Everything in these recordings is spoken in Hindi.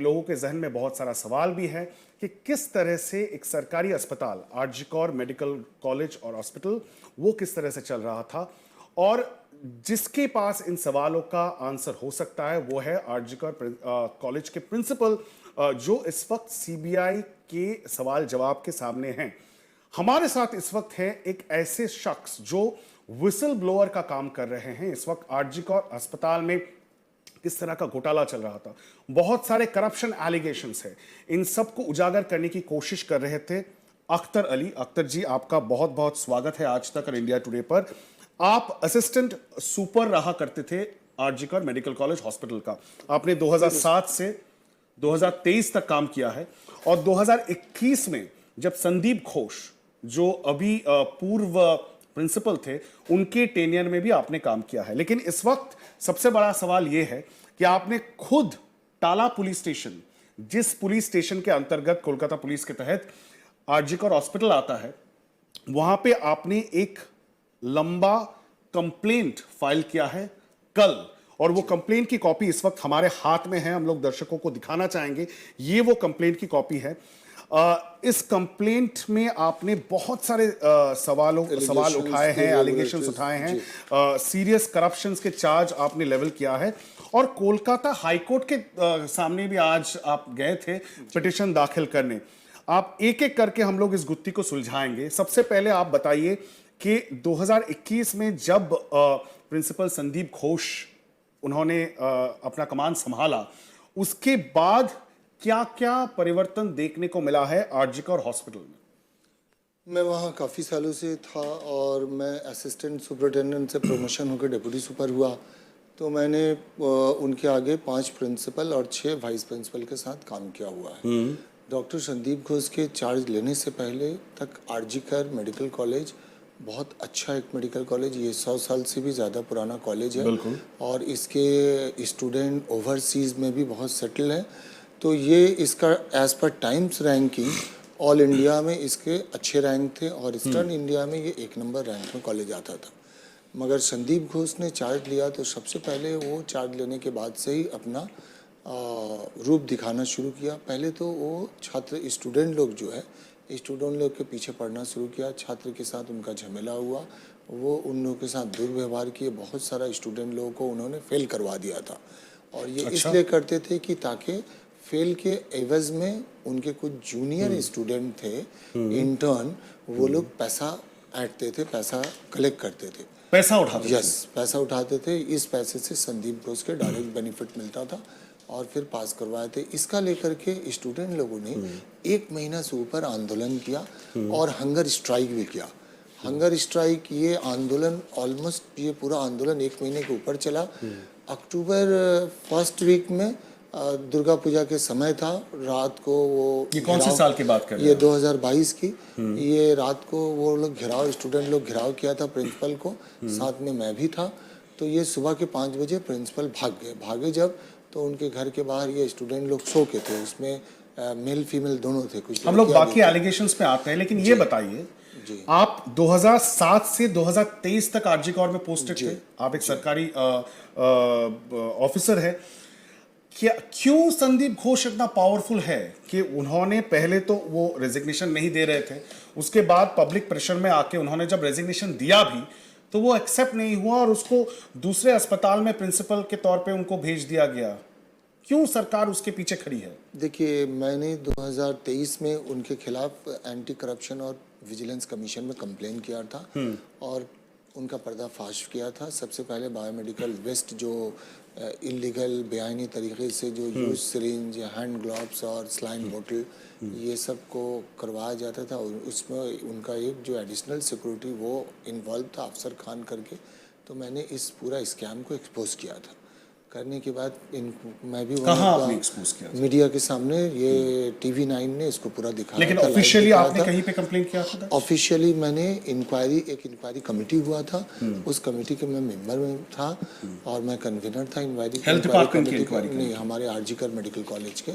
लोगों के जहन में बहुत सारा सवाल भी है कि किस तरह से एक सरकारी अस्पताल आरजी कौर मेडिकल कॉलेज और हॉस्पिटल वो किस तरह से चल रहा था, और जिसके पास इन सवालों का आंसर हो सकता है वो है आरजी कौर कॉलेज के प्रिंसिपल, जो इस वक्त सीबीआई के सवाल जवाब के सामने हैं। हमारे साथ इस वक्त है एक ऐसे शख्स जो विसल ब्लोअर का काम कर रहे हैं। इस वक्त आरजी कौर अस्पताल में किस तरह का घोटाला चल रहा था, बहुत सारे करप्शन एलिगेशंस है, इन सब को उजागर करने की कोशिश कर रहे थे अख्तर अली। अख्तर जी, आपका बहुत बहुत स्वागत है आज तक और इंडिया टुडे पर। आप असिस्टेंट सुपर रहा करते थे RG Kar medical college hospital का। आपने 2007 से 2023 तक काम किया है और 2021 में जब संदीप घोष, जो अभी पूर्व प्रिंसिपल थे, उनके टेनियर में भी आपने काम किया है। लेकिन इस वक्त सबसे बड़ा सवाल यह है कि आपने खुद टाला पुलिस स्टेशन, जिस पुलिस स्टेशन के अंतर्गत कोलकाता पुलिस के तहत आरजी कौर हॉस्पिटल आता है, वहां पे आपने एक लंबा कंप्लेंट फाइल किया है कल, और वो कंप्लेंट की कॉपी इस वक्त हमारे हाथ में है, हम लोग दर्शकों को दिखाना चाहेंगे। ये वो कंप्लेंट की कॉपी है। इस कंप्लेंट में आपने बहुत सारे सवाल उठाए हैं, एलिगेशंस उठाए हैं, सीरियस करप्शंस के चार्ज आपने लेवल किया है, और कोलकाता हाईकोर्ट के सामने भी आज आप गए थे पिटिशन दाखिल करने। आप एक एक करके हम लोग इस गुत्थी को सुलझाएंगे। सबसे पहले आप बताइए कि 2021 में जब प्रिंसिपल संदीप घोष उन्होंने अपना कमान संभाला, उसके बाद क्या क्या परिवर्तन देखने को मिला है आरजी कौर हॉस्पिटल में? मैं वहाँ काफ़ी सालों से था और मैं असिस्टेंट सुपरिटेंडेंट से प्रमोशन होकर डिप्टी सुपर हुआ, तो मैंने उनके आगे 5 प्रिंसिपल और 6 वाइस प्रिंसिपल के साथ काम किया हुआ है। डॉक्टर संदीप घोष के चार्ज लेने से पहले तक आरजी कौर मेडिकल कॉलेज बहुत अच्छा एक मेडिकल कॉलेज, ये 100 साल से भी ज़्यादा पुराना कॉलेज है और इसके स्टूडेंट ओवरसीज़ में भी बहुत सेटल हैं। तो ये इसका as per times ranking all India में इसके अच्छे रैंक थे और ईस्टर्न इंडिया में ये 1 नंबर रैंक में कॉलेज आता था। मगर संदीप घोष ने चार्ज लिया तो सबसे पहले वो चार्ज लेने के बाद से ही अपना रूप दिखाना शुरू किया। पहले तो वो छात्र स्टूडेंट लोग जो है, स्टूडेंट लोग के पीछे पढ़ना शुरू किया, छात्र के साथ उनका झमेला हुआ, वो उन लोगों के साथ दुर्व्यवहार किए, बहुत सारा स्टूडेंट लोगों को उन्होंने फेल करवा दिया था। और ये इसलिए करते थे कि ताकि फेल के एवज में उनके कुछ जूनियर स्टूडेंट थे, इंटर्न, वो लोग पैसा ऐंठते थे, पैसा कलेक्ट करते थे, पैसा उठाते थे। पैसा उठाते थे। इस पैसे से संदीप घोष के डायरेक्ट बेनिफिट मिलता था और फिर पास करवाए थे। इसका लेकर के स्टूडेंट लोगों ने 1 महीना से ऊपर आंदोलन किया और हंगर स्ट्राइक भी किया। हंगर स्ट्राइक, ये आंदोलन ऑलमोस्ट, ये पूरा आंदोलन 1 महीने के ऊपर चला। अक्टूबर फर्स्ट वीक में दुर्गा पूजा के समय था, रात को वो, ये कौन से साल की बात कर रहे हैं? ये 2022 की। ये रात को वो लोग स्टूडेंट लोग घिराव किया था प्रिंसिपल को, साथ में मैं भी था। तो ये सुबह के 5 बजे प्रिंसिपल भागे जब, तो उनके घर के बाहर ये स्टूडेंट लोग सो के थे, उसमें मेल फीमेल दोनों थे। कुछ हम लोग बाकी एलिगेशंस पे आते हैं, लेकिन ये बताइए, आप 2007 से 2023 तक आरजी कौर में पोस्टेड थे, आप एक सरकारी ऑफिसर है। क्या क्यों संदीप घोष इतना पावरफुल है कि उन्होंने पहले तो वो रेजिग्नेशन नहीं दे रहे थे, उसके बाद पब्लिक प्रेशर में आके उन्होंने जब रेजिग्नेशन दिया भी तो वो एक्सेप्ट नहीं हुआ और उसको दूसरे अस्पताल में प्रिंसिपल के तौर पे उनको भेज दिया गया? क्यों सरकार उसके पीछे खड़ी है? देखिए, मैंने 2023 में उनके खिलाफ एंटी करप्शन और विजिलेंस कमीशन में कंप्लेन किया था और उनका पर्दाफाश किया था। सबसे पहले बायोमेडिकल वेस्ट जो इलीगल बेआईनी तरीके से जो यूज सिरिंज, हैंड ग्लव्स और स्लाइन बोतल, ये सब को करवाया जाता था, और उसमें उनका एक जो एडिशनल सिक्योरिटी वो इन्वॉल्व था, अफसर खान करके। तो मैंने इस पूरा स्कैम को एक्सपोज किया था। करने के बाद मैं भी आपने एक्सपोज किया? मीडिया के सामने, ये TV9 ने इसको पूरा दिखाया। लेकिन ऑफिशियली आपने कहीं पे कंप्लेंट किया था? ऑफिशियली मैंने एक इंक्वायरी कमिटी हुआ था, उस कमिटी के मैं मेंबर में था और मैं कन्वीनर था इंक्वायरी। हेल्थ डिपार्टमेंट की इंक्वायरी? नहीं, हमारे आरजी कौर मेडिकल कॉलेज के।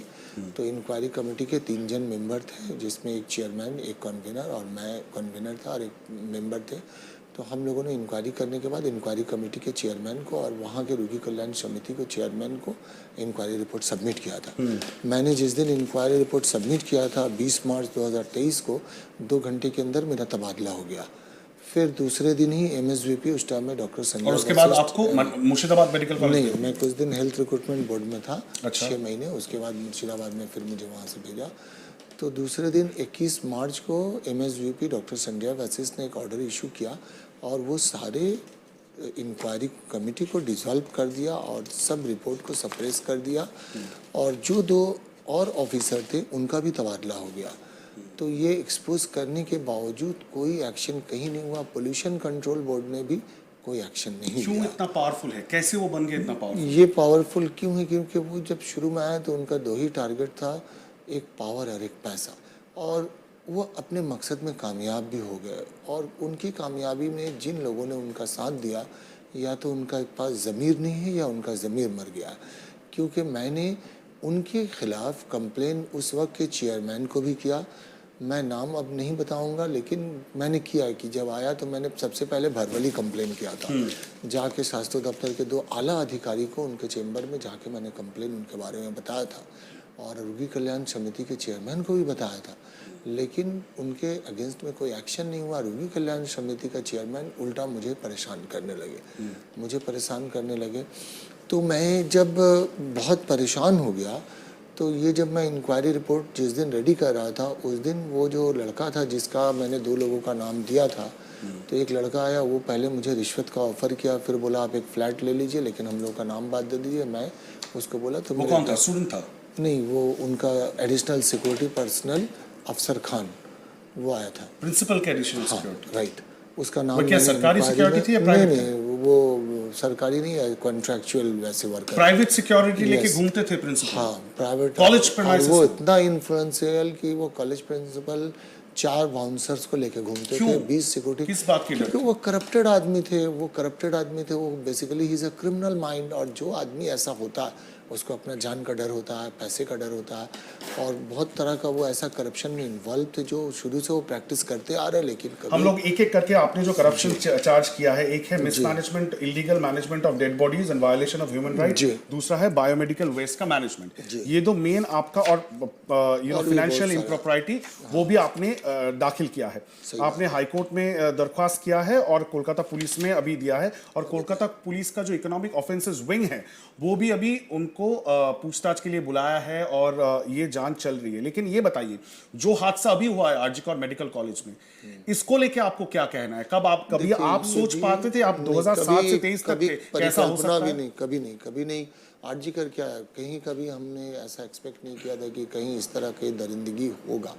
तो इंक्वायरी कमेटी के 3 जन मेंबर थे, जिसमें एक चेयरमैन, एक कन्वीनर और मैं कन्वीनर था और एक मेंबर थे। तो हम लोगों ने इंक्वायरी करने के बाद इंक्वायरी कमेटी के चेयरमैन को और वहाँ के रोगी कल्याण समिति को चेयरमैन को इंक्वायरी रिपोर्ट सबमिट किया था। मैंने जिस दिन इंक्वायरी रिपोर्ट सबमिट किया था 20 मार्च 2023 को, 2 घंटे के अंदर मेरा तबादला हो गया। फिर दूसरे दिन ही MSVP उस टाइम में डॉक्टर संजय, और उसके बाद आपको मुर्शिदाबाद मेडिकल कॉलेज? नहीं, मैं कुछ दिन हेल्थ रिक्रूटमेंट बोर्ड में था। अच्छा। 6 महीने, उसके बाद मुर्शिदाबाद में फिर मुझे वहाँ से भेजा। तो दूसरे दिन 21 मार्च को MSVP डॉक्टर संजय वशिष्ठ ने एक ऑर्डर इशू किया और वो सारे इंक्वायरी कमेटी को डिसॉल्व कर दिया और सब रिपोर्ट को सप्रेस कर दिया और जो 2 और ऑफिसर थे उनका भी तबादला हो गया। तो ये एक्सपोज करने के बावजूद कोई एक्शन कहीं नहीं हुआ। पोल्यूशन कंट्रोल बोर्ड ने भी कोई एक्शन नहीं क्यों लिया। इतना पावरफुल है? कैसे वो बन गए इतना पावरफुल? ये पावरफुल क्यों है? क्योंकि वो जब शुरू में आया तो उनका 2 ही टारगेट था, एक पावर और एक पैसा, और वो अपने मकसद में कामयाब भी हो गए। और उनकी कामयाबी में जिन लोगों ने उनका साथ दिया, या तो उनका पास ज़मीर नहीं है या उनका ज़मीर मर गया। क्योंकि मैंने उनके खिलाफ़ कंप्लेन उस वक्त के चेयरमैन को भी किया, मैं नाम अब नहीं बताऊंगा, लेकिन मैंने किया कि जब आया तो मैंने सबसे पहले भरवली कंप्लेन किया था। जाके स्वास्थ्य दफ्तर के 2 आला अधिकारी को उनके चेंबर में जाके मैंने कंप्लेन उनके बारे में बताया था और रोगी कल्याण समिति के चेयरमैन को भी बताया था, लेकिन उनके अगेंस्ट में कोई एक्शन नहीं हुआ। रोगी कल्याण समिति का चेयरमैन उल्टा मुझे परेशान करने लगे। तो मैं जब बहुत परेशान हो गया, तो ये जब मैं इंक्वायरी रिपोर्ट जिस दिन रेडी कर रहा था, उस दिन वो जो लड़का था जिसका मैंने 2 लोगों का नाम दिया था, तो एक लड़का आया, वो पहले मुझे रिश्वत का ऑफर किया, फिर बोला आप एक फ्लैट ले लीजिए लेकिन हम लोग का नाम बात दे दीजिए। मैं उसको बोला तो वो कौन था? स्टूडेंट था? नहीं, वो उनका एडिशनल सिक्योरिटी पर्सनल अफसर खान, वो आया था। प्रिंसिपल के एडिशनल सिक्योरिटी? राइट। उसका नाम वो क्या सरकारी सिक्योरिटी थी या प्राइवेट? नहीं, वो सरकारी नहीं है, कॉन्ट्रैक्चुअल वैसे वर्कर। प्राइवेट सिक्योरिटी लेके घूमते थे प्रिंसिपल? हाँ, प्राइवेट कॉलेज प्रिंसिपल। वो इतना इन्फ्लुएंशियल कि वो कॉलेज प्रिंसिपल 4 बाउंसर्स को लेके घूमते थे, 20 सिक्योरिटी। किस बात की डर? क्योंकि वो करप्टेड आदमी थे, वो basically he is a criminal mind. और जो आदमी ऐसा होता है उसको अपना जान का डर होता है, पैसे का डर होता है, और बहुत तरह का वो ऐसा करप्शन में इन्वॉल्व थे जो शुरू से वो प्रैक्टिस करते आ रहे हैं। लेकिन हम लोग एक एक करके, आपने जो करप्शन चार्ज किया है, एक है mismanagement, illegal management of dead bodies and violation of human right, दूसरा है बायोमेडिकल वेस्ट का मैनेजमेंट। ये 2 मेन आपका, और फाइनेंशियल इम्प्रॉपर्टी वो भी आपने दाखिल किया है। आपने हाईकोर्ट में दरख्वास्त किया है और कोलकाता पुलिस में अभी दिया है, और कोलकाता पुलिस का जो इकोनॉमिक ऑफेंसेस विंग है वो भी अभी उनको पूछताछ के लिए बुलाया है और ये जांच चल रही है। लेकिन ये बताइए, जो हादसा अभी हुआ है आरजीकर मेडिकल कॉलेज में, इसको लेके आपको क्या कहना है? कभी आप सोच पाते थे, आप 2007 से 23 तक थे, कैसा हो सकता है? कभी नहीं। आरजीकर क्या है, कहीं कभी हमने ऐसा एक्सपेक्ट नहीं किया था कि कहीं इस तरह की दरिंदगी होगा।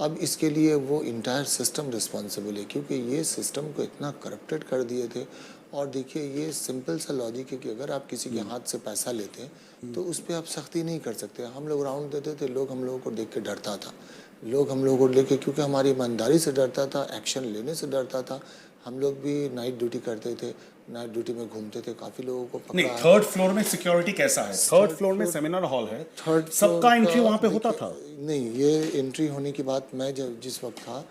अब इसके लिए वो इंटायर सिस्टम रिस्पॉन्सिबल है, क्योंकि ये सिस्टम को इतना करप्टेड कर दिए थे। और देखिए, ये सिंपल सा लॉजिक है कि अगर आप किसी के हाथ से पैसा लेते हैं तो उस पर आप सख्ती नहीं कर सकते। हम लोग राउंड देते थे, लोग हम लोगों को देख के डरता था, लोग हम लोगों को लेके, क्योंकि हमारी ईमानदारी से डरता था, एक्शन लेने से डरता था। हम लोग भी नाइट ड्यूटी करते थे, नाइट ड्यूटी में घूमते थे, काफी लोगों को पकड़ा। नहीं, 3rd फ्लोर में सिक्योरिटी कैसा है? 3rd फ्लोर में सेमिनार हॉल है, सबका एंट्री वहां पे होता था? नहीं, ये एंट्री होने की बात, मैं जब जिस वक्त था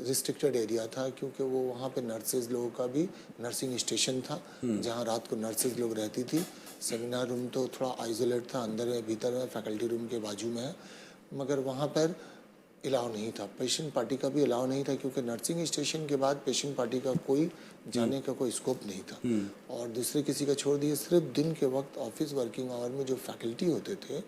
रिस्ट्रिक्टेड एरिया था, क्योंकि वो वहाँ पे नर्सेज लोगों का भी नर्सिंग स्टेशन था जहाँ रात को नर्सेज लोग रहती थी। सेमिनार रूम तो थोड़ा आइसोलेट था, अंदर में भीतर में फैकल्टी रूम के बाजू में है, मगर वहाँ पर अलाउ नहीं था। पेशेंट पार्टी का भी अलाउ नहीं था, क्योंकि नर्सिंग स्टेशन के बाद पेशेंट पार्टी का कोई जाने का कोई स्कोप नहीं था। और दूसरे किसी का छोड़ दिए, सिर्फ दिन के वक्त ऑफिस वर्किंग आवर में जो फैकल्टी होते थे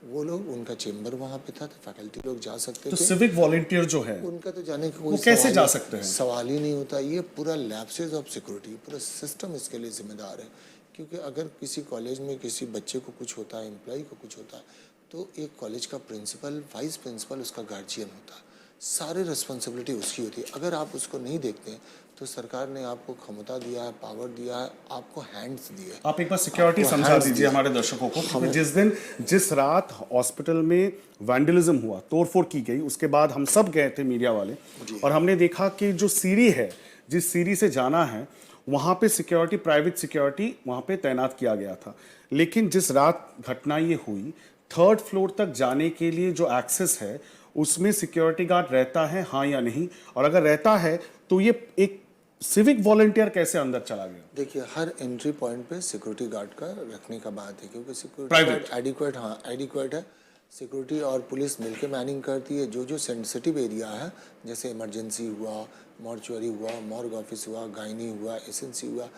वो लोग, उनका चेंबर वहाँ पे था, तो फैकल्टी लोग जा सकते थे। सिविक वॉलंटियर जो है उनका तो जाने का कोई कैसे जा सकते हैं? सवाल ही नहीं होता। ये पूरा लैप्सेस ऑफ सिक्योरिटी, पूरा सिस्टम इसके लिए जिम्मेदार है। क्योंकि अगर किसी कॉलेज में किसी बच्चे को कुछ होता है, एम्प्लॉय को कुछ होता है, तो एक कॉलेज का प्रिंसिपल, वाइस प्रिंसिपल, उसका गार्जियन होता है, सारी रिस्पॉन्सिबिलिटी उसकी होती है। अगर आप उसको नहीं देखते तो सरकार ने आपको क्षमता दिया है, पावर दिया है, आपको हैंड्स दिए। आप एक बार सिक्योरिटी समझा दीजिए हमारे दर्शकों को। जिस रात हॉस्पिटल में वैंडलिज्म हुआ, तोड़फोड़ की गई, उसके बाद हम सब गए थे मीडिया वाले, और हमने देखा कि जो सीढ़ी है, जिस सीढ़ी से जाना है, वहाँ पे सिक्योरिटी, प्राइवेट सिक्योरिटी वहाँ पे तैनात किया गया था। लेकिन जिस रात घटना ये हुई, 3rd फ्लोर तक जाने के लिए जो एक्सेस है उसमें सिक्योरिटी गार्ड रहता है, हाँ या नहीं? और अगर रहता है तो ये एक सिविक वॉलंटियर कैसे अंदर चला गया? देखिए, हर एंट्री पॉइंट पे सिक्योरिटी गार्ड का रखने का बात है, क्योंकि सिक्योरिटी Private? गार्ड एडिक्वेट है। सिक्योरिटी और पुलिस मिलके मैनिंग करती है। जो जो सेंसिटिव एरिया है, जैसे इमरजेंसी हुआ, मॉर्चुअरी हुआ, मॉर्ग ऑफिस हुआ, गायनी हुआ, एसएनसी हुआ,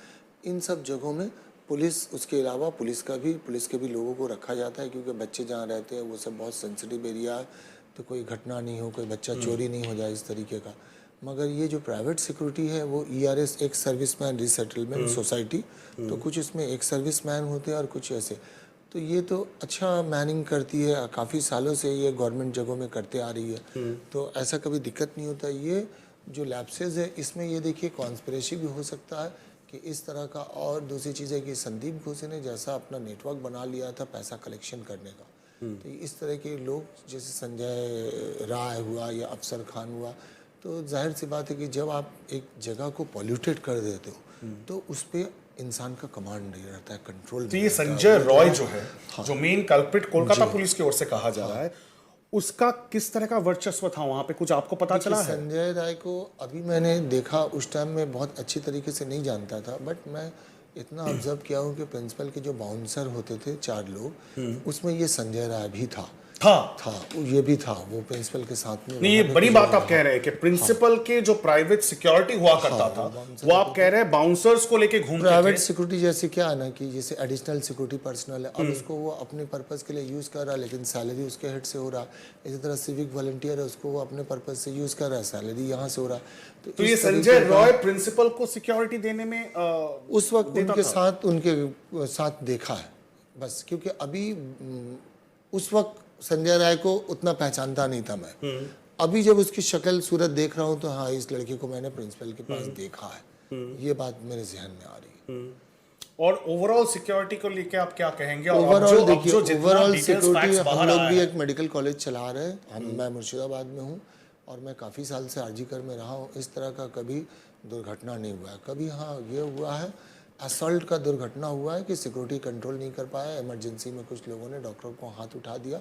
इन सब जगहों में पुलिस, उसके अलावा पुलिस के भी लोगों को रखा जाता है, क्योंकि बच्चे जहाँ रहते हैं वो सब बहुत सेंसिटिव एरिया है, तो कोई घटना नहीं हो, कोई बच्चा चोरी नहीं हो जाए, इस तरीके का। मगर ये जो प्राइवेट सिक्योरिटी है वो ईआरएस, एक सर्विसमैन रिसेटलमेंट सोसाइटी, तो कुछ इसमें एक सर्विसमैन होते हैं और कुछ ऐसे। तो ये तो अच्छा मैनिंग करती है, काफ़ी सालों से ये गवर्नमेंट जगहों में करते आ रही है, तो ऐसा कभी दिक्कत नहीं होता। ये जो लैप्सेस है, इसमें ये देखिए कॉन्स्पिरेसी भी हो सकता है कि इस तरह का। और दूसरी चीज़ है कि संदीप घोषे ने जैसा अपना नेटवर्क बना लिया था पैसा कलेक्शन करने का, तो इस तरह के लोग जैसे संजय राय हुआ या अफसर खान हुआ, तो जाहिर सी बात है कि जब आप एक जगह को पॉल्यूटेड कर देते हो तो उस पर इंसान का कमांड नहीं रहता है, कंट्रोल तो नहीं ये रहता है। संजय वो रॉय तो- जो है, जो मेन कल्प्रिट कोलकाता पुलिस की ओर से कहा जा रहा है, उसका किस तरह का वर्चस्व था वहां पे, कुछ आपको पता चला है? संजय राय को अभी मैंने देखा, उस टाइम में बहुत अच्छी तरीके से नहीं जानता था, बट मैं इतना ऑब्जर्व किया हूँ कि प्रिंसिपल के जो बाउंसर होते थे 4 लोग, उसमें ये संजय राय भी था, ये भी था, वो प्रिंसिपल के साथ में। नहीं, ये बड़ी बात आप कह रहे हैं कि प्रिंसिपल के जो प्राइवेट सिक्योरिटी हुआ करता था, वो आप कह रहे हैं बाउंसर्स को लेके घूमते प्राइवेट थे। सिक्योरिटी जैसे क्या है ना, कि जैसे एडिशनल सिक्योरिटी पर्सनल है, अब उसको वो अपने पर्पस के लिए यूज कर रहा है, लेकिन सैलरी उसके हेड से हो रहा है। इसी तरह सिविक वॉलंटियर है, उसको वो अपने पर्पस से यूज कर रहा है, सैलरी यहाँ से हो रहा है। तो ये संजय रॉय प्रिंसिपल को सिक्योरिटी देने में उस वक्त उनके साथ देखा है बस, क्योंकि अभी उस वक्त संजय राय को उतना पहचानता नहीं था मैं। अभी जब उसकी शक्ल सूरत देख रहा हूँ तो हाँ, इस लड़के को मैंने प्रिंसिपल के पास देखा है, ये बात मेरे जहन में आ रही है। और ओवरऑल सिक्योरिटी को लेके आप क्या कहेंगे? ओवरऑल देखिए, ओवरऑल सिक्योरिटी, हम बाहर लोग आया भी है, एक मेडिकल कॉलेज चला रहे हैं, मैं मुर्शिदाबाद में हूँ और मैं काफ़ी साल से आरजीकर में रहा हूँ। इस तरह का कभी दुर्घटना नहीं हुआ है। कभी हाँ ये हुआ है, असॉल्ट का दुर्घटना हुआ है कि सिक्योरिटी कंट्रोल नहीं कर पाया, इमरजेंसी में कुछ लोगों ने डॉक्टर को हाथ उठा दिया,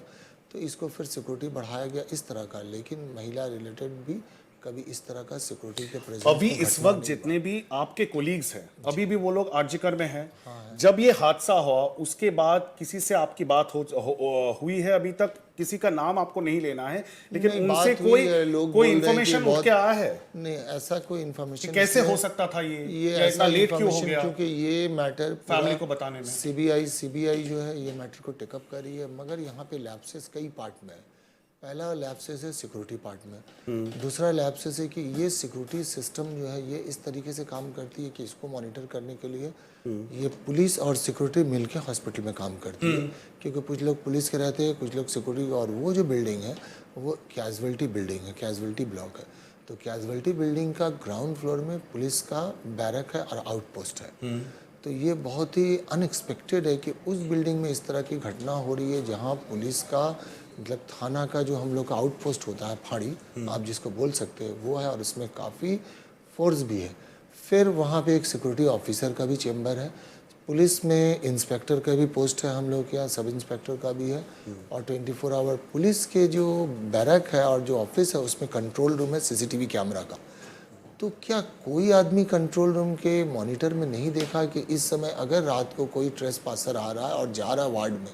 तो इसको फिर सिक्योरिटी बढ़ाया गया इस तरह का। लेकिन महिला रिलेटेड भी कभी इस तरह का सिक्योरिटी के प्रेजेंस अभी इस वक्त जितने भी आपके कोलीग्स हैं, अभी भी वो लोग आरजीकर में हैं। जब ये हादसा हुआ उसके बाद किसी से आपकी बात हुई है? अभी तक किसी का नाम आपको नहीं लेना है, लेकिन उनसे कोई इंफॉर्मेशन उठ के आया है? नहीं, ऐसा कोई इंफॉर्मेशन कैसे हो सकता था ये ऐसा लेट क्यों हो गया? क्योंकि ये मैटर फैमिली को बताने में सीबीआई जो है ये मैटर को टेकअप कर रही है, मगर यहाँ पे लैप्सेस कई पार्ट में है। पहला लैप्सेस है सिक्योरिटी पार्ट में, दूसरा लैप्सेस है कि ये सिक्योरिटी सिस्टम जो है ये इस तरीके से काम करती है कि इसको मॉनिटर करने के लिए ये पुलिस और सिक्योरिटी मिलके हॉस्पिटल में काम करती है, क्योंकि कुछ लोग पुलिस के रहते हैं, कुछ लोग सिक्योरिटी। और वो जो बिल्डिंग है वो कैजुअल्टी बिल्डिंग है, कैजुअल्टी ब्लॉक है, तो कैजुअल्टी बिल्डिंग का ग्राउंड फ्लोर में पुलिस का बैरक है और आउटपोस्ट है। तो ये बहुत ही अनएक्सपेक्टेड है कि उस बिल्डिंग में इस तरह की घटना हो रही है, जहाँ पुलिस का मतलब थाना का जो हम लोग का आउटपोस्ट होता है, फाड़ी आप जिसको बोल सकते हैं, वो है, और इसमें काफ़ी फोर्स भी है। फिर वहाँ पे एक सिक्योरिटी ऑफिसर का भी चेम्बर है, पुलिस में इंस्पेक्टर का भी पोस्ट है हम लोग के यहाँ, सब इंस्पेक्टर का भी है, और 24 आवर पुलिस के जो बैरक है और जो ऑफिस है उसमें कंट्रोल रूम है सीसीटीवी कैमरा का। तो क्या कोई आदमी कंट्रोल रूम के मॉनिटर में नहीं देखा कि इस समय अगर रात को कोई ट्रेस पासर आ रहा है और जा रहा है वार्ड में,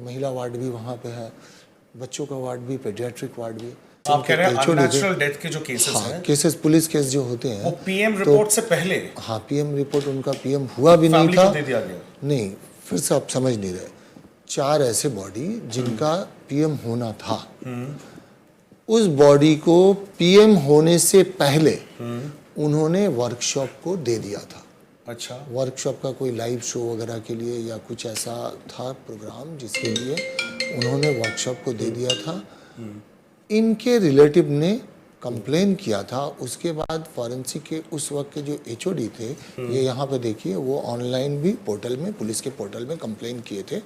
महिला वार्ड भी वहाँ पे है, बच्चों का वार्ड भी, पेडियाट्रिक वार्ड भी। आप कह रहे हैं अननेचुरल डेथ के जो केसेस हैं, केसेस पुलिस केस जो होते हैं वो पीएम रिपोर्ट से पहले, हाँ पीएम रिपोर्ट उनका पीएम हुआ भी नहीं था, दे दिया गया। नहीं, फिर से आप समझ नहीं रहे, 4 ऐसे बॉडी जिनका पीएम होना था, उस बॉडी को पीएम होने से पहले उन्होंने वर्कशॉप को दे दिया था। अच्छा, वर्कशॉप का कोई लाइव शो वगैरह के लिए या कुछ ऐसा था प्रोग्राम जिसके लिए उन्होंने वर्कशॉप को दे दिया था। इनके रिलेटिव ने कंप्लेन किया था, उसके बाद फॉरेंसिक के उस वक्त के जो एचओडी थे, ये यहाँ पे देखिए, वो ऑनलाइन भी पोर्टल में, पुलिस के पोर्टल में कंप्लेन किए थे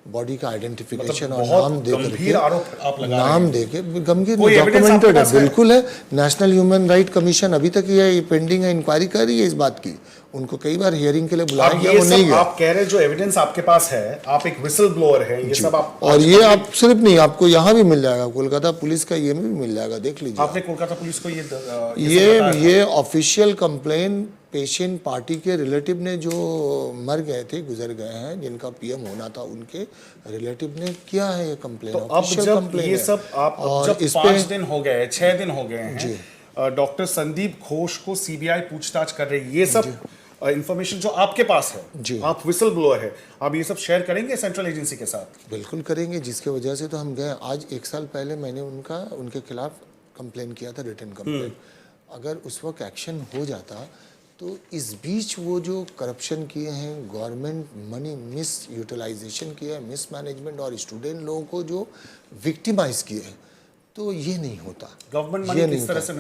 बॉडी का आइडेंटिफिकेशन मतलब और बहुत नाम दे गंभीर आरोप आप लगा रहे हैं। नाम दे के गंभीर कोई evidence आपके डॉक्यूमेंटेड है, पास है? बिल्कुल है। नेशनल ह्यूमन राइट कमीशन अभी तक ये पेंडिंग है, इंक्वायरी कर रही है इस बात की। उनको कई बार हियरिंग के लिए बुलाया अब गया, ये वो नहीं सब गया। आप कह रहे हैं जो एविडेंस आपके पास है, आप एक विसल ब्लोअर है, ये सब आप और ये आप सिर्फ नहीं, आपको यहाँ भी मिल जाएगा, कोलकाता पुलिस का ये में भी मिल जाएगा, देख लीजिए। आपने कोलकाता पुलिस को ये सब बताया ये ऑफिशियल कंप्लेन पेशेंट पार्टी के रिलेटिव ने जो मर गए थे, गुजर गए हैं, जिनका पीएम होना था, उनके रिलेटिव ने किया है ये कंप्लेन। तो अब जब ये सब आप जब 5 दिन हो गए, 6 दिन हो गए हैं, डॉक्टर संदीप घोष को सीबीआई पूछताछ कर रही है, ये सब इंफॉर्मेशन जो आपके पास है, आप विसल ब्लोअर है, आप ये सब शेयर करेंगे सेंट्रल एजेंसी के साथ? बिल्कुल करेंगे, जिसके वजह से तो हम गए। आज 1 साल पहले मैंने उनके खिलाफ कंप्लेन किया था, रिटन कंप्लेन। अगर उस वक्त एक्शन हो जाता तो इस बीच वो जो करप्शन किए हैं, गवर्नमेंट मनी मिस यूटिलाइजेशन किया है, मिस मैनेजमेंट और स्टूडेंट लोगों को जो विक्टिमाइज किए हैं, तो ये नहीं होता। गवर्नमेंट मनी किस तरह से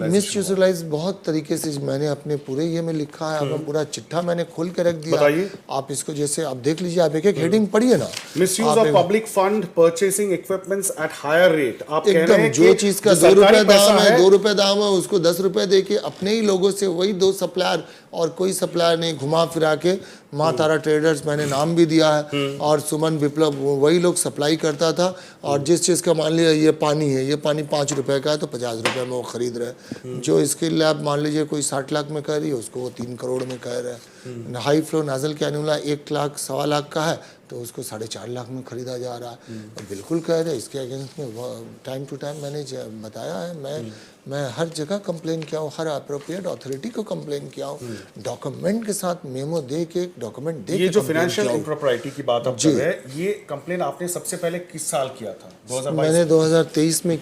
मिस यूटिलाइज बहुत तरीके से मैंने अपने पूरे ये में लिखा है, अपना पूरा चिट्ठा मैंने खोल के रख दिया। बताइए। आप इसको जैसे आप देख लीजिए, आप एक हेडिंग पढ़िए ना। Misuse of public fund purchasing equipments at higher rate. आप कह रहे हैं जो चीज का 2 रुपए दाम है, 2 2 रुपए दाम है, उसको 10 रुपए दे के अपने ही लोगों से वही 2 सप्लायर और कोई सप्लायर नहीं, घुमा फिरा के माँ तारा ट्रेडर्स मैंने नाम भी दिया है, और सुमन विप्लव वही लोग सप्लाई करता था। और जिस चीज़ का मान लिया ये पानी है, ये पानी 5 रुपए का है तो 50 रुपए में वो खरीद रहे हैं। जो इसके लिए आप मान लीजिए कोई 60 लाख में कह रही है, उसको वो 3 करोड़ में कह रहे हैं। High flow nasal cannula 1 lakh 1.25 lakh का है तो उसको 4.5 लाख में खरीदा जा रहा है। और बिल्कुल कह रहे हैं, इसके अगेंस्ट में टाइम टू टाइम मैंने बताया है, मैं हर जगह कंप्लेन किया हूँ, हर अप्रोप्रिएट अथॉरिटी को कंप्लेन किया हूँ, डॉक्यूमेंट के साथ मेमो दे के, डॉक्यूमेंट दे के। ये जो फाइनेंशियल इम्प्रॉपर्टी की बात आप कर रहे हैं, ये कंप्लेन आपने सबसे पहले किस साल किया था? 2022? मैंने 2023 में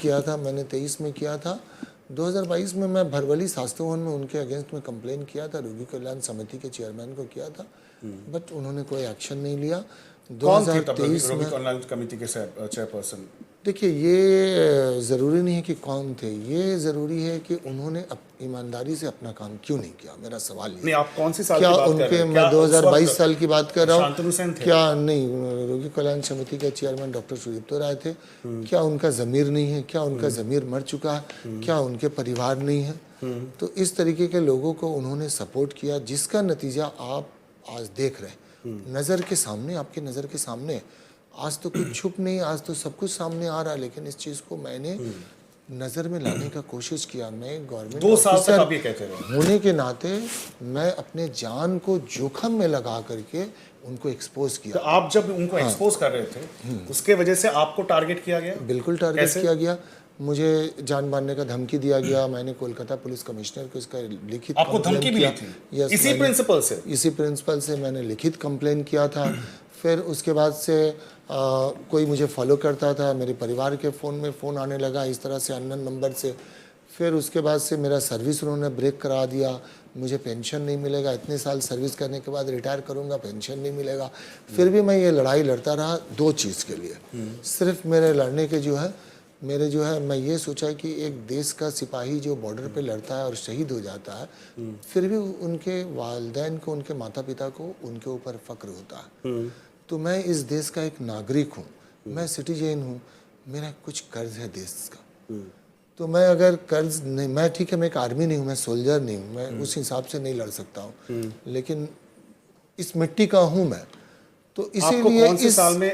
किया था, 2022 में मैं भरवली स्वास्थ्य भवन में उनके अगेंस्ट में कंप्लेन किया था, रोगी कल्याण समिति के चेयरमैन को किया था, बट उन्होंने कोई एक्शन नहीं लिया। 2023 में कल्याण कमेटी के चेयरपर्सन, देखिए ये ज़रूरी नहीं है कि कौन थे, ये ज़रूरी है कि उन्होंने ईमानदारी से अपना काम क्यों नहीं किया। मेरा सवाल ये नहीं, आप कौन सी साल क्या की बात उनके कर रहे हैं? मैं 2022 साल की बात कर रहा शांतनु सेन हूँ। थे? क्या नहीं, रोगी कल्याण समिति के चेयरमैन डॉक्टर सुदीप्तो राय थे। क्या उनका ज़मीर नहीं है? क्या उनका ज़मीर मर चुका है? क्या उनके परिवार नहीं है? तो इस तरीके के लोगों को उन्होंने सपोर्ट किया, जिसका नतीजा आप आज देख रहे हैं, नज़र के सामने, आपके नज़र के सामने। आज तो कुछ छुप नहीं, आज तो सब कुछ सामने आ रहा है, लेकिन इस चीज़ को मैंने नज़र में लाने का कोशिश किया। मैं गवर्नमेंट 2 साल तक ऑफिसर आप ये कहते रहे होने के नाते मैं अपने जान को जोखम में लगा करके उनको एक्सपोज किया। तो आप जब उनको एक्सपोज कर रहे थे, उसके वजह से आपको टारगेट किया गया? बिल्कुल टारगेट किया गया, मुझे जान मारने का धमकी दिया गया। मैंने कोलकाता पुलिस कमिश्नर को इसका लिखित आपको धमकी मिली थी? यस, इसी प्रिंसिपल से? इसी प्रिंसिपल से मैंने लिखित कंप्लेन किया था। फिर उसके बाद से कोई मुझे फॉलो करता था, मेरे परिवार के फ़ोन में फ़ोन आने लगा इस तरह से अननोन नंबर से। फिर उसके बाद से मेरा सर्विस उन्होंने ब्रेक करा दिया, मुझे पेंशन नहीं मिलेगा, इतने साल सर्विस करने के बाद रिटायर करूंगा, पेंशन नहीं मिलेगा। फिर भी मैं ये लड़ाई लड़ता रहा 2 चीज़ के लिए। सिर्फ मेरे लड़ने के मेरे मैं ये सोचा कि एक देश का सिपाही जो बॉर्डर पे लड़ता है और शहीद हो जाता है, फिर भी उनके वालिदैन को, उनके माता पिता को उनके ऊपर फ़ख्र होता है। तो मैं इस देश का एक नागरिक हूँ, मैं सिटीजन हूँ, मेरा कुछ कर्ज है देश का। तो मैं अगर कर्ज नहीं, मैं ठीक है, मैं एक आर्मी नहीं हूँ, मैं सोल्जर नहीं हूँ, मैं उस हिसाब से नहीं लड़ सकता हूँ, लेकिन इस मिट्टी का हूँ मैं। तो इसीलिए कौन से साल में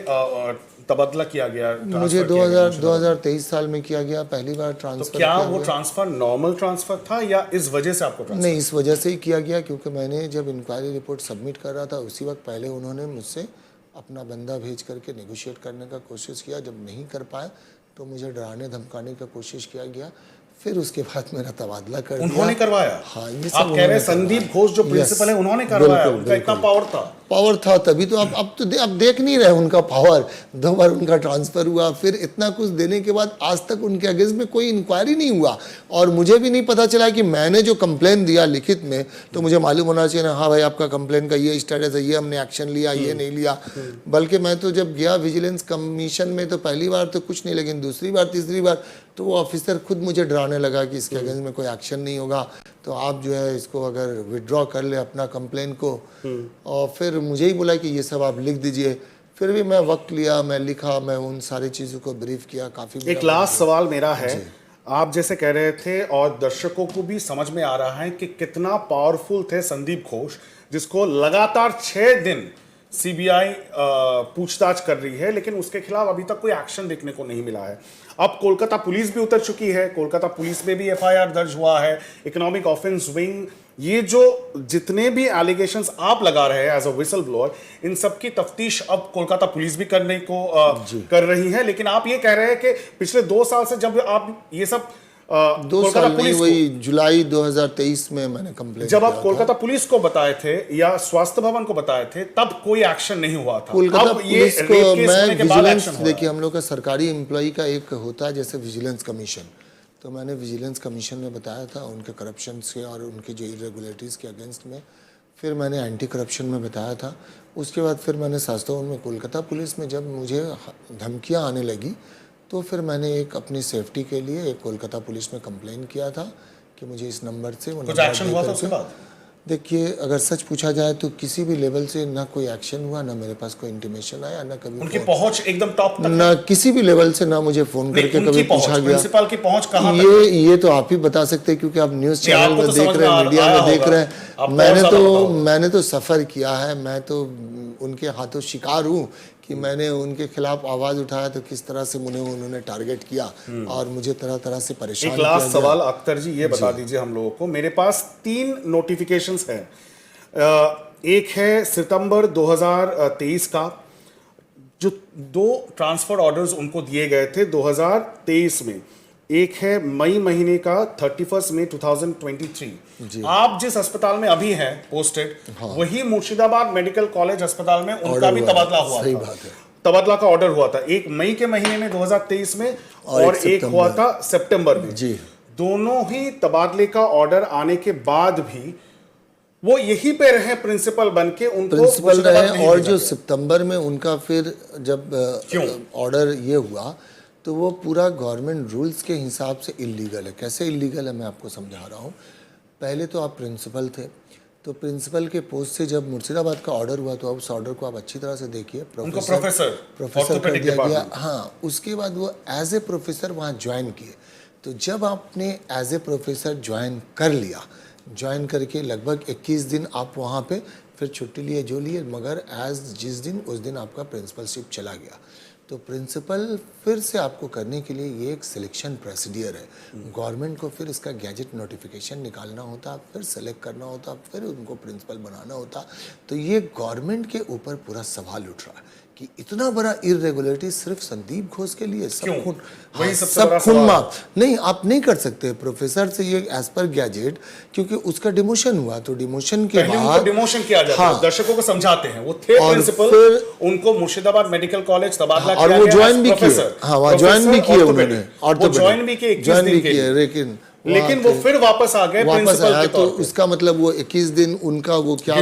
तबादला किया गया? मुझे 2023 साल में किया गया पहली बार ट्रांसफर। तो क्या वो ट्रांसफर नॉर्मल ट्रांसफर था या इस वजह से आपको ट्रांसफर? नहीं, इस वजह से ही किया गया क्योंकि मैंने जब इंक्वायरी रिपोर्ट सबमिट कर रहा था, उसी वक्त पहले उन्होंने मुझसे अपना बंदा भेज करके नेगोशिएट करने का कोशिश किया। जब नहीं कर पाए तो मुझे डराने धमकाने का कोशिश किया गया। फिर उसके बाद मेरा तबादला कर दिया। उन्होंने करवाया? हाँ, ये सब आप कह रहे हैं संदीप घोष जो प्रिंसिपल है उन्होंने करवाया? उनका इतना पावर था तभी तो अब देख नहीं रहे उनका पावर। 2 बार उनका ट्रांसफर हुआ, फिर इतना कुछ देने के बाद आज तक उनके अगेंस्ट में कोई इंक्वायरी नहीं हुआ। और मुझे भी नहीं पता चला कि मैंने जो कंप्लेन दिया लिखित में, तो मुझे मालूम होना चाहिए ना, हाँ भाई आपका कंप्लेन का ये स्टेटस है, ये हमने एक्शन लिया, ये नहीं लिया। बल्कि मैं तो जब गया विजिलेंस कमीशन में तो पहली बार तो कुछ नहीं, लेकिन दूसरी बार तीसरी बार तो वो ऑफिसर खुद मुझे डराने लगा कि इसके अगेंस्ट में कोई एक्शन नहीं होगा, तो आप इसको अगर विड्रॉ कर ले अपना कंप्लेन को। और फिर मुझे ही बोला कि ये सब आप लिख दीजिए। फिर भी मैं वक्त लिया, मैं लिखा, मैं उन सारी चीज़ों को ब्रीफ किया। काफ़ी एक लास्ट सवाल मेरा है, आप जैसे कह रहे थे और दर्शकों को भी समझ में आ रहा है कि कितना पावरफुल थे संदीप घोष, जिसको लगातार 6 दिन सीबीआई पूछताछ कर रही है, लेकिन उसके खिलाफ अभी तक कोई एक्शन देखने को नहीं मिला है। अब कोलकाता पुलिस भी उतर चुकी है, कोलकाता पुलिस में भी एफआईआर दर्ज हुआ है, इकोनॉमिक ऑफेंस विंग, ये जो जितने भी एलिगेशंस आप लगा रहे हैं एज अ विसल ब्लोअर, इन सब की तफ्तीश अब कोलकाता पुलिस भी करने को कर रही है। लेकिन आप ये कह रहे हैं कि पिछले 2 साल से जब आप ये सब 2 साल नहीं, वही जुलाई 2023 में मैंने कंप्लेंट जब आप कोलकाता पुलिस को बताए थे या स्वास्थ्य भवन को बताए थे, तब कोई एक्शन नहीं हुआ था। कोलकाता अब ये पुलिस को रेप केस मैं होने के बाद विजिलेंस, एक्शन हुआ है। देखिए हम लोग का सरकारी एम्प्लॉई का एक होता है जैसे विजिलेंस कमीशन, तो मैंने विजिलेंस कमीशन में बताया था उनके करप्शन से और उनके जो इरेगुलरिटीज़ के अगेंस्ट में। फिर मैंने एंटी करप्शन में बताया था। उसके बाद फिर मैंने स्वास्थ्य भवन में कोलकाता पुलिस में जब मुझे धमकियाँ आने लगी, तो फिर मैंने एक अपनी सेफ्टी के लिए एक कोलकाता पुलिस में कंप्लेन किया था कि मुझे इस नंबर से कुछ एक्शन हुआ था उसके बाद? देखिए, अगर सच पूछा जाए तो किसी भी लेवल से ना कोई एक्शन हुआ, ना मेरे पास कोई इंटीमेशन आया, ना कभी उनकी पहुंच एकदम टॉप तक, ना किसी भी लेवल से ना मुझे फोन करके कभी पूछा गया। प्रिंसिपल की पहुंच कहां तक? ये तो आप ही बता सकते हैं, क्योंकि आप न्यूज़ चैनल में देख रहे हैं, मीडिया में देख रहे हैं। मैंने तो सफ़र किया है, मैं तो उनके हाथों शिकार हूँ कि मैंने उनके खिलाफ आवाज़ उठाया तो किस तरह से उन्होंने टारगेट किया और मुझे तरह तरह से परेशान किया। एक लास्ट सवाल अख्तर जी, ये बता दीजिए हम लोगों को, मेरे पास 3 नोटिफिकेशंस हैं। एक है सितंबर 2023 का, जो 2 ट्रांसफर ऑर्डर्स उनको दिए गए थे 2023 में। एक है मई महीने का 31 मई 2023। आप जिस अस्पताल में अभी हैं पोस्टेड, वही मुर्शिदाबाद मेडिकल कॉलेज अस्पताल में उनका भी तबादला हुआ सही था। बात है। तबादला का ऑर्डर हुआ था, एक मई के महीने में 2023 में और एक हुआ था सितंबर में जी। दोनों ही तबादले का ऑर्डर आने के बाद भी वो यहीं पे रहे प्रिंसिपल बनके, उनको प्रिंसिपल रहे। और जो सितंबर में उनका फिर जब ऑर्डर ये हुआ, तो वो पूरा गवर्नमेंट रूल्स के हिसाब से इलीगल है। कैसे इलीगल है मैं आपको समझा रहा हूँ। पहले तो आप प्रिंसिपल थे, तो प्रिंसिपल के पोस्ट से जब मुर्शिदाबाद का ऑर्डर हुआ, तो उस ऑर्डर को आप अच्छी तरह से देखिए, प्रोफेसर कर दिया गया। हाँ, उसके बाद वो एज ए प्रोफेसर वहाँ ज्वाइन किए। तो जब आपने एज ए प्रोफेसर ज्वाइन कर लिया, ज्वाइन करके लगभग 21 दिन आप वहाँ पे फिर छुट्टी लिए जो लिए, मगर जिस दिन उस दिन आपका प्रिंसिपलशिप चला गया। तो प्रिंसिपल फिर से आपको करने के लिए ये एक सिलेक्शन प्रोसीडियर है। गवर्नमेंट को फिर इसका गैजेट नोटिफिकेशन निकालना होता, फिर सेलेक्ट करना होता, फिर उनको प्रिंसिपल बनाना होता। तो ये गवर्नमेंट के ऊपर पूरा सवाल उठ रहा है कि इतना बड़ा इरेगुलरिटी सिर्फ संदीप घोष के लिए। सब खून माफ नहीं, आप नहीं कर सकते प्रोफेसर से ये एज पर गैजेट, क्योंकि उसका डिमोशन हुआ। तो डिमोशन के बाद डिमोशन किया जाता है, दर्शकों को समझाते हैं। वो थे प्रिंसिपल, उनको मुर्शिदाबाद मेडिकल कॉलेज तबादला किया, और वो ज्वाइन भी किए। हाँ, वहाँ ज्वाइन भी किए उन्होंने, और ज्वाइन भी किए 21 दिन के लिए। लेकिन वो फिर वापस आ गए प्रिंसिपल के तौर पे। तो उसका मतलब वो 21 दिन उनका वो क्या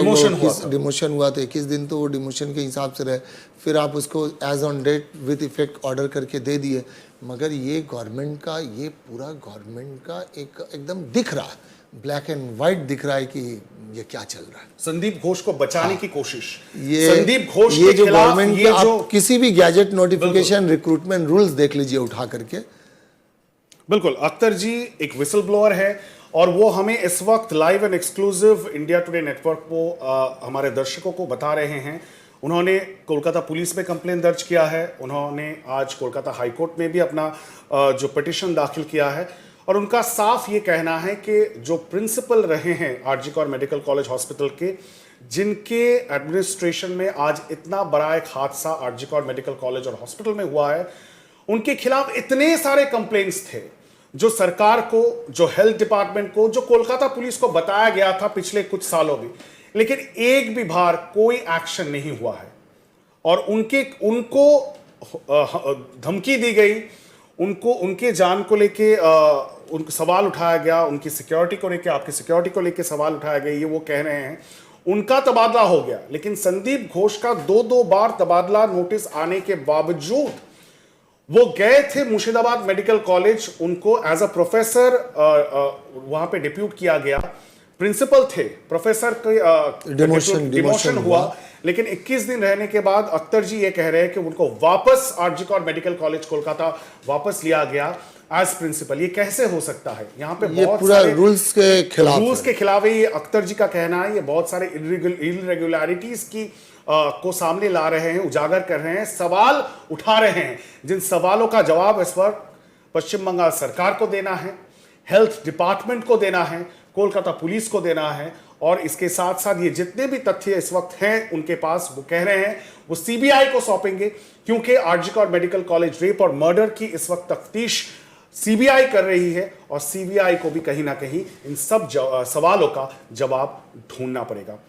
डिमोशन हुआ, तो 21 दिन तो वो डिमोशन के हिसाब से रहे। फिर आप उसको as on date with effect order करके दे दिए। मगर ये गवर्नमेंट का, ये पूरा गवर्नमेंट का एकदम दिख रहा है, ब्लैक एंड व्हाइट दिख रहा है कि ये क्या चल रहा है। संदीप घोष को बचाने की कोशिश, ये संदीप घोष ये जो गवर्नमेंट का, आप किसी भी गैजेट नोटिफिकेशन रिक्रूटमेंट रूल्स देख लीजिए उठा करके। बिल्कुल, अख्तर जी एक विसल ब्लोअर है और वो हमें इस वक्त live and exclusive India today network को हमारे दर्शकों को बता रहे हैं। उन्होंने कोलकाता पुलिस में कंप्लेन दर्ज किया है, उन्होंने आज कोलकाता हाई कोर्ट में भी अपना जो पिटीशन दाखिल किया है, और उनका साफ ये कहना है कि जो प्रिंसिपल रहे हैं RG Kar medical college hospital के, जिनके एडमिनिस्ट्रेशन में आज इतना बड़ा एक हादसा आरजी कौर मेडिकल कॉलेज और हॉस्पिटल में हुआ है, उनके खिलाफ इतने सारे कंप्लेंट्स थे जो सरकार को, जो हेल्थ डिपार्टमेंट को, जो कोलकाता पुलिस को बताया गया था पिछले कुछ सालों में, लेकिन एक भी बार कोई एक्शन नहीं हुआ है। और उनको धमकी दी गई, उनको उनके जान को लेके उनको सवाल उठाया गया, उनकी सिक्योरिटी को लेके, आपकी सिक्योरिटी को लेके सवाल उठाया गया। ये वो कह रहे हैं उनका तबादला हो गया, लेकिन संदीप घोष का 2 बार तबादला नोटिस आने के बावजूद वो गए थे मुर्शिदाबाद मेडिकल कॉलेज, उनको एज अ प्रोफेसर वहां पे डिप्यूट किया गया, प्रिंसिपल थे, प्रोफेसर का डिमोशन हुआ, लेकिन 21 दिन रहने के बाद अख्तर जी ये कह रहे हैं कि उनको वापस आरजीकर मेडिकल कॉलेज कोलकाता वापस लिया गया एज प्रिंसिपल। ये कैसे हो सकता है? यहाँ पे ये बहुत पूरा सारे रूल्स के खिलाफ रूल्स है। के खिलाफ है, ये अख्तर जी का कहना है। ये बहुत सारे इरेगुलरिटीज की को सामने ला रहे हैं, उजागर कर रहे हैं, सवाल उठा रहे हैं, जिन सवालों का जवाब इस वक्त पश्चिम बंगाल सरकार को देना है, हेल्थ डिपार्टमेंट को देना है, कोलकाता पुलिस को देना है। और इसके साथ साथ ये जितने भी तथ्य इस वक्त हैं उनके पास, वो कह रहे हैं वो सीबीआई को सौंपेंगे, क्योंकि आरजीकर मेडिकल कॉलेज रेप और मर्डर की इस वक्त तफ्तीश सीबीआई कर रही है और सीबीआई को भी कहीं ना कहीं इन सब सवालों का जवाब ढूंढना पड़ेगा।